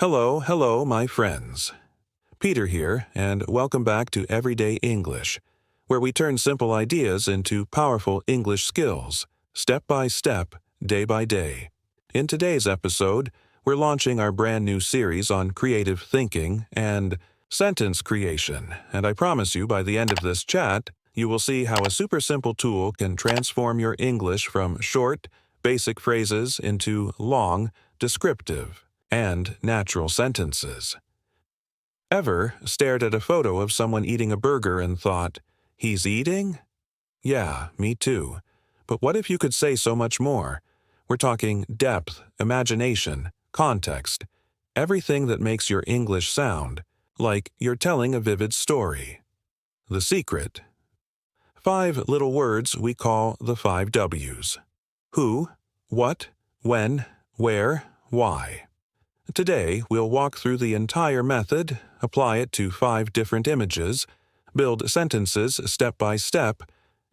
Hello, my friends. Peter here, and welcome back to Everyday English, where we turn simple ideas into powerful English skills, step by step, day by day. In today's episode, we're launching our brand new series on creative thinking and sentence creation, and I promise you by the end of this chat, you will see how a super simple tool can transform your English from short, basic phrases into long, descriptive, and natural sentences. Ever stared at a photo of someone eating a burger and thought, "He's eating?" Yeah, me too. But what if you could say so much more? We're talking depth, imagination, context, everything that makes your English sound like you're telling a vivid story. The secret? 5 little words we call the 5 W's. Who, what, when, where, why. Today, we'll walk through the entire method, apply it to 5 different images, build sentences step by step,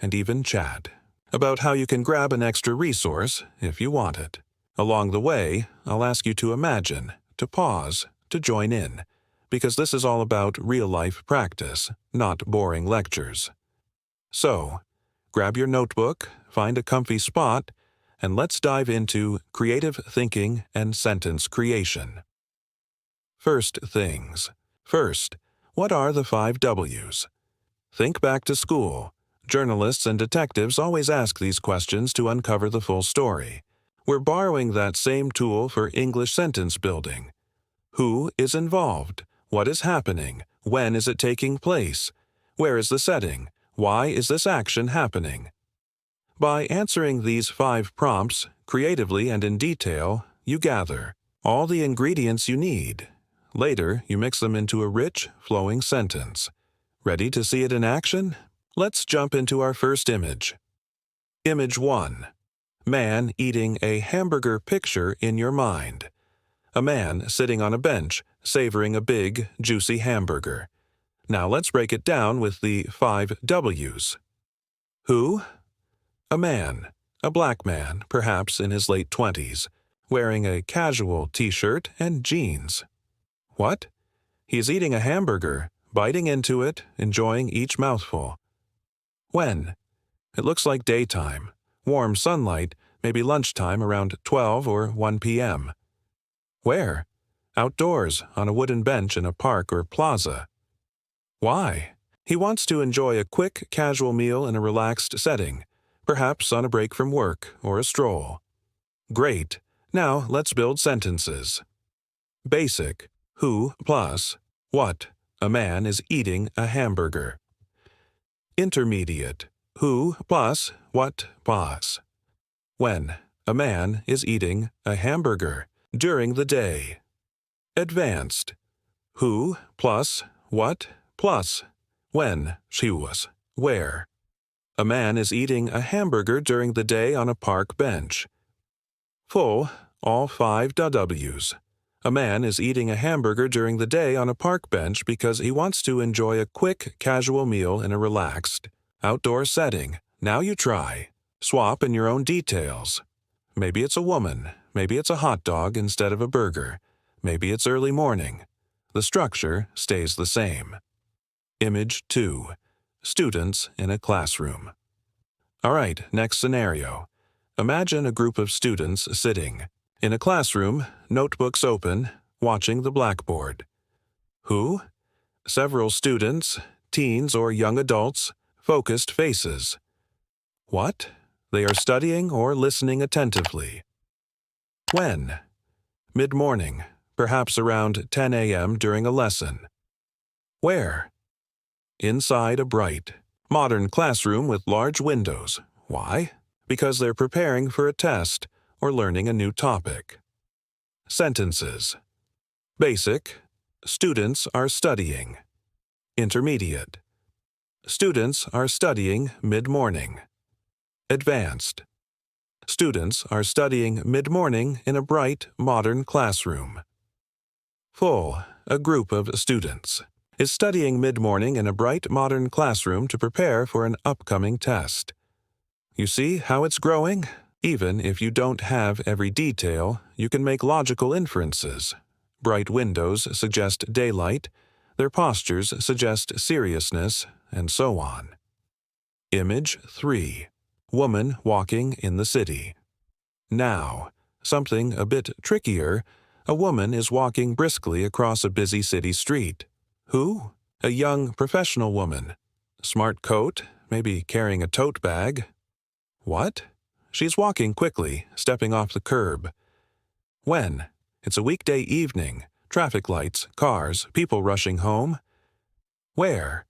and even chat about how you can grab an extra resource if you want it. Along the way, I'll ask you to imagine, to pause, to join in, because this is all about real-life practice, not boring lectures. So, grab your notebook, find a comfy spot, and let's dive into creative thinking and sentence creation. First things. First, what are the 5 W's? Think back to school. Journalists and detectives always ask these questions to uncover the full story. We're borrowing that same tool for English sentence building. Who is involved? What is happening? When is it taking place? Where is the setting? Why is this action happening? By answering these 5 prompts, creatively and in detail, you gather all the ingredients you need. Later, you mix them into a rich, flowing sentence. Ready to see it in action? Let's jump into our first image. Image 1. Man eating a hamburger picture in your mind. A man sitting on a bench, savoring a big, juicy hamburger. Now let's break it down with the 5 W's. Who? A man, a black man, perhaps in his late 20s, wearing a casual t-shirt and jeans. What? He's eating a hamburger, biting into it, enjoying each mouthful. When? It looks like daytime, warm sunlight, maybe lunchtime around 12 or 1 p.m. Where? Outdoors, on a wooden bench in a park or plaza. Why? He wants to enjoy a quick, casual meal in a relaxed setting, perhaps on a break from work or a stroll. Great. Now let's build sentences. Basic. Who plus what? A man is eating a hamburger. Intermediate. Who plus what plus? When? A man is eating a hamburger during the day. Advanced. Who plus what plus when? She was. Where? A man is eating a hamburger during the day on a park bench. Full, all 5 W's. A man is eating a hamburger during the day on a park bench because he wants to enjoy a quick, casual meal in a relaxed, outdoor setting. Now you try. Swap in your own details. Maybe it's a woman. Maybe it's a hot dog instead of a burger. Maybe it's early morning. The structure stays the same. Image 2. Students in a classroom. All right, next scenario. Imagine a group of students sitting in a classroom, notebooks open, watching the blackboard. Who? Several students, teens or young adults, focused faces. What? They are studying or listening attentively. When? Mid-morning, perhaps around 10 a.m. during a lesson. Where? Inside a bright, modern classroom with large windows. Why? Because they're preparing for a test or learning a new topic. Sentences. Basic. Students are studying. Intermediate. Students are studying mid-morning. Advanced. Students are studying mid-morning in a bright, modern classroom. Full. A group of students is studying mid-morning in a bright, modern classroom to prepare for an upcoming test. You see how it's growing? Even if you don't have every detail, you can make logical inferences. Bright windows suggest daylight, their postures suggest seriousness, and so on. Image 3. Woman walking in the city. Now, something a bit trickier, a woman is walking briskly across a busy city street. Who? A young professional woman. Smart coat, maybe carrying a tote bag. What? She's walking quickly, stepping off the curb. When? It's a weekday evening. Traffic lights, cars, people rushing home. Where?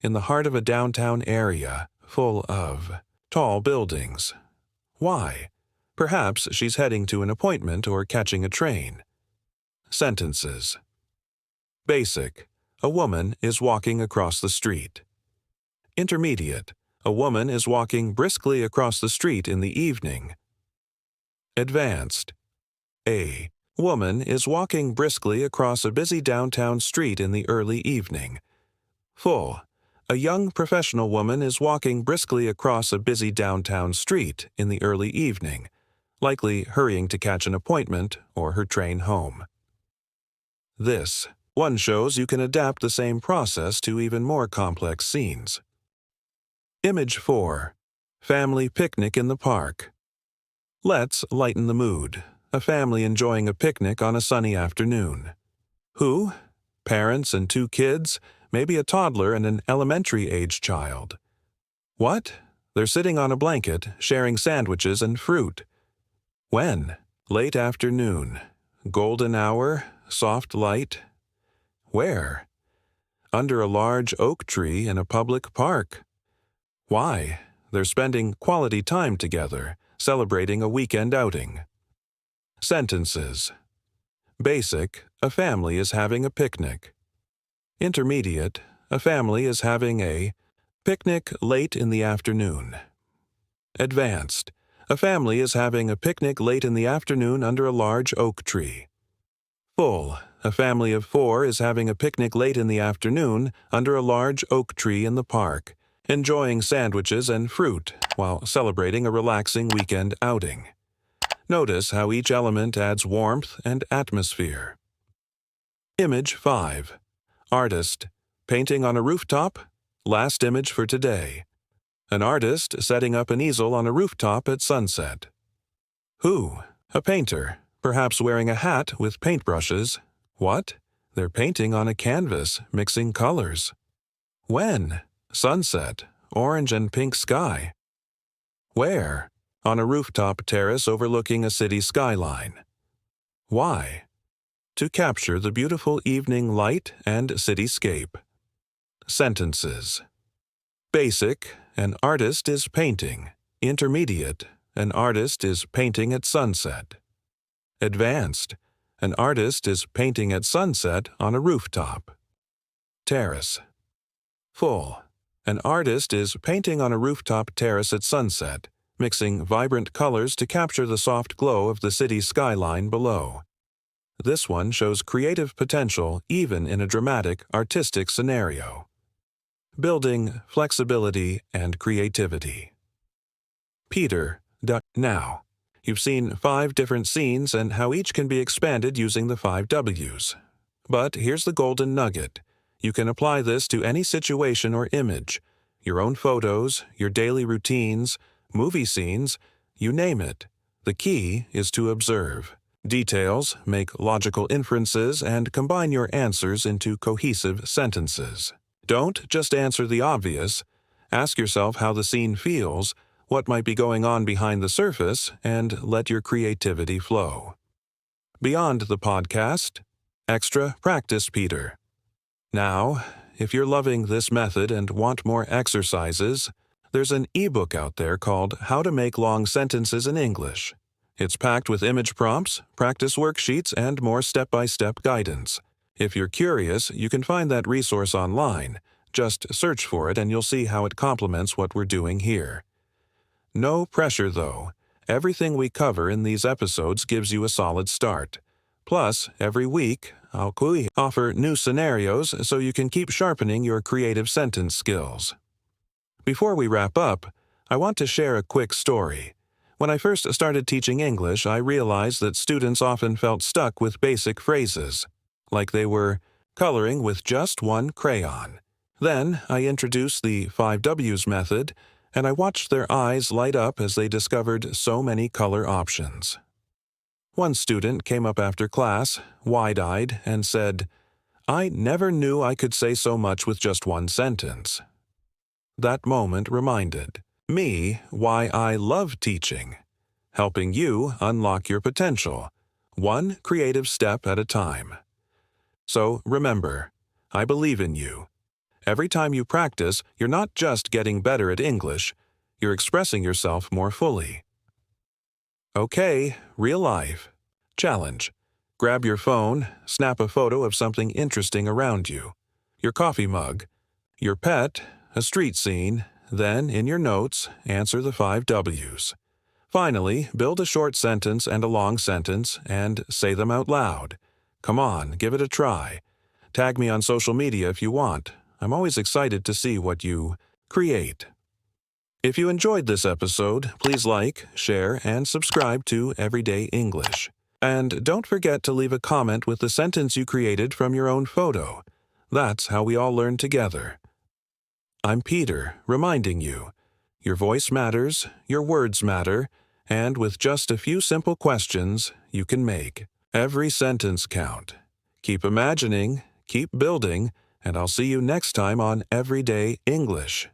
In the heart of a downtown area, full of tall buildings. Why? Perhaps she's heading to an appointment or catching a train. Sentences. Basic. A woman is walking across the street. Intermediate. A woman is walking briskly across the street in the evening. Advanced. A woman is walking briskly across a busy downtown street in the early evening. Full. A young professional woman is walking briskly across a busy downtown street in the early evening, likely hurrying to catch an appointment or her train home. This one shows you can adapt the same process to even more complex scenes. Image 4. Family picnic in the park. Let's lighten the mood. A family enjoying a picnic on a sunny afternoon. Who? Parents and 2 kids, maybe a toddler and an elementary-age child. What? They're sitting on a blanket, sharing sandwiches and fruit. When? Late afternoon. Golden hour, soft light. Where? Under a large oak tree in a public park. Why? They're spending quality time together, celebrating a weekend outing. Sentences. Basic. A family is having a picnic. Intermediate. A family is having a picnic late in the afternoon. Advanced. A family is having a picnic late in the afternoon under a large oak tree. Full. A family of 4 is having a picnic late in the afternoon under a large oak tree in the park, enjoying sandwiches and fruit while celebrating a relaxing weekend outing. Notice how each element adds warmth and atmosphere. Image 5. Artist. Painting on a rooftop. Last image for today. An artist setting up an easel on a rooftop at sunset. Who? A painter, perhaps wearing a hat with paintbrushes. What? They're painting on a canvas, mixing colors. When? Sunset, orange and pink sky. Where? On a rooftop terrace overlooking a city skyline. Why? To capture the beautiful evening light and cityscape. Sentences. Basic. An artist is painting. Intermediate. An artist is painting at sunset. Advanced. An artist is painting at sunset on a rooftop. Terrace. Full. An artist is painting on a rooftop terrace at sunset, mixing vibrant colors to capture the soft glow of the city skyline below. This one shows creative potential even in a dramatic, artistic scenario. Building flexibility and creativity. Peter. Now, you've seen 5 different scenes and how each can be expanded using the 5 W's. But here's the golden nugget. You can apply this to any situation or image, your own photos, your daily routines, movie scenes, you name it. The key is to observe details, make logical inferences, and combine your answers into cohesive sentences. Don't just answer the obvious. Ask yourself how the scene feels, what might be going on behind the surface, and let your creativity flow. Beyond the podcast, extra practice, Peter. Now, if you're loving this method and want more exercises, there's an ebook out there called How to Make Long Sentences in English. It's packed with image prompts, practice worksheets, and more step-by-step guidance. If you're curious, you can find that resource online. Just search for it and you'll see how it complements what we're doing here. No pressure, though. Everything we cover in these episodes gives you a solid start. Plus, every week, I'll offer new scenarios so you can keep sharpening your creative sentence skills. Before we wrap up, I want to share a quick story. When I first started teaching English, I realized that students often felt stuck with basic phrases, like they were coloring with just one crayon. Then I introduced the 5Ws method, and I watched their eyes light up as they discovered so many color options. One student came up after class, wide-eyed, and said, "I never knew I could say so much with just one sentence." That moment reminded me why I love teaching, helping you unlock your potential, one creative step at a time. So remember, I believe in you. Every time you practice, you're not just getting better at English, you're expressing yourself more fully. Okay, real life. Challenge. Grab your phone, snap a photo of something interesting around you. Your coffee mug, your pet, a street scene, then, in your notes, answer the 5Ws. Finally, build a short sentence and a long sentence and say them out loud. Come on, give it a try. Tag me on social media if you want. I'm always excited to see what you create. If you enjoyed this episode, please like, share, and subscribe to Everyday English. And don't forget to leave a comment with the sentence you created from your own photo. That's how we all learn together. I'm Peter, reminding you, your voice matters, your words matter, and with just a few simple questions, you can make every sentence count. Keep imagining, keep building, and I'll see you next time on Everyday English.